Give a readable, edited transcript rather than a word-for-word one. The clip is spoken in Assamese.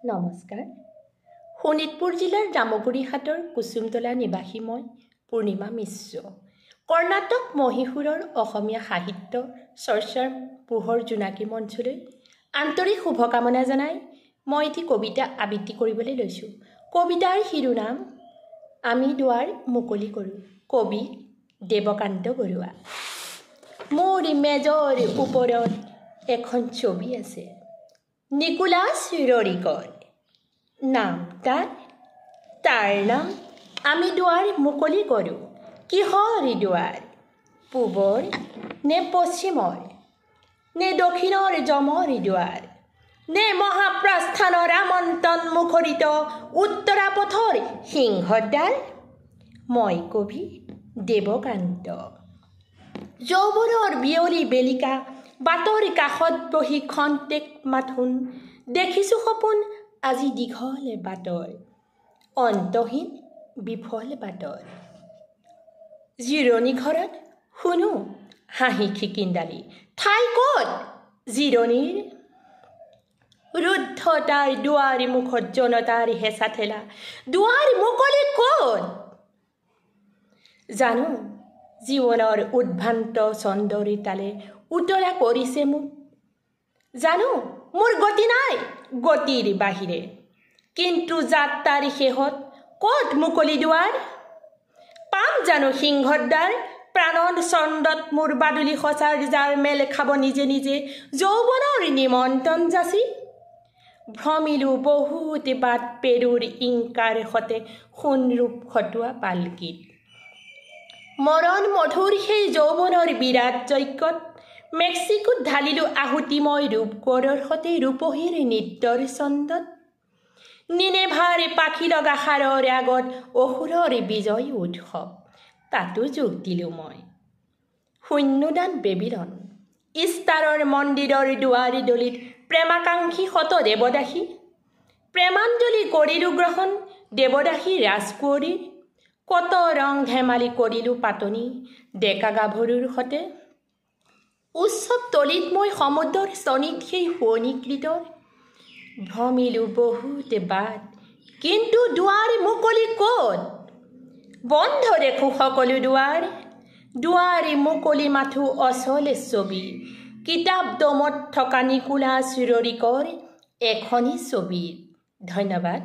নমস্কাৰ। শোণিতপুৰ জিলাৰ জামুগুৰিহাটৰ কুসুমতলা নিবাসী মই পূৰ্ণিমা মিশ্ৰ। কৰ্ণাটক মহীশূৰৰ অসমীয়া সাহিত্য চৰ্চাৰ পোহৰ জোনাকী মঞ্চলৈ আন্তৰিক শুভকামনা জনাই মই এটি কবিতা আবৃত্তি কৰিবলৈ লৈছোঁ। কবিতাৰ শিৰোনাম আমি দুৱাৰ মুকলি কৰোঁ। কবি দেৱকান্ত বৰুৱা। মোৰ মেজৰ ওপৰত এখন ছবি আছে, নিকোলাছ ৰৰিকৰ নাম। তাৰ নাম আমি দুৱাৰ মুকলি কৰোঁ। কিহৰ দুৱাৰ? পূবৰ নে পশ্চিমৰ নে দক্ষিণৰ যমৰ দুৱাৰ নে মহাপ্ৰস্থানৰ আমন্ত্ৰণ মুখৰিত উত্তৰা পথৰ সিংহদ্বাৰ? মই কবি দেৱকান্ত। যৌৱনৰ বিয়লি বেলিকা বাটৰ কাষত বহি খন্তেক মাথোন দেখিছোঁ সপোন আজি দীঘল বাটৰ, অন্তহীন বিফল বাটৰ। জিৰণি ঘৰত শুনো হাঁহি খিকিন্দালি, ঠাই ক'ত জিৰণিৰ? ৰুদ্ধতাৰ দুৱাৰ মুখত জনতাৰ হেঁচা ঠেলা, দুৱাৰ মুকলি ক'ত? জানো জীৱনৰ উদ্ভ্ৰান্ত ছন্দৰ তালে উতলা কৰিছে মোক। জানো মোৰ গতি নাই গতিৰ বাহিৰে, কিন্তু যাত্ৰাৰ শেষত ক'ত মুকলি দুৱাৰ? পাম জানো সিংহদ্বাৰ প্ৰাণৰ ছন্দত মোৰ বাদুলি সঁচাৰ যাৰ মেল খাব নিজে নিজে যৌৱনৰ নিমন্ত্ৰণ যাচি? ভ্ৰমিলো বহুত বাট পেৰুৰ ইংকাৰ সতে সোণৰূপ খটোৱা পালকিত, মৰণ মধুৰ সেই যৌৱনৰ বিৰাট যজ্ঞত মেক্সিকোত ঢালিলো আহুতি মই ৰূপকোঁৱৰৰ সতে ৰূপহীৰ নৃত্যৰ ছন্দত। নিনেভাৰ পাখি লগা সাৰৰ আগত অসুৰৰ বিজয় উৎসৱ, তাতো যোগ দিলোঁ মই। শূন্যদান বেবিলন ইষ্টাৰৰ মন্দিৰৰ দুৱাৰ দলিত প্ৰেমাকাংক্ষী শত দেৱদাসী, প্ৰেমাঞ্জলি কৰিলোঁ গ্ৰহণ দেৱদাসী ৰাজকুঁৱৰীৰ। কত ৰং ধেমালি কৰিলোঁ পাতনি ডেকা গাভৰুৰ সতে, উৎসৱ তলিত মই সমুদ্ৰৰ স্তনিত সেই শুৱনি গীতৰ। ভ্ৰমিলোঁ বহুত বাট কিন্তু দুৱাৰ মুকলি ক'ত? বন্ধ দেখোঁ সকলো দুৱাৰ, দুৱাৰ মুকলি মাথো অচল ছবি, কিতাপ দমত থকা নিকোলাছ ৰৰিকৰ এখনি ছবিৰ। ধন্যবাদ।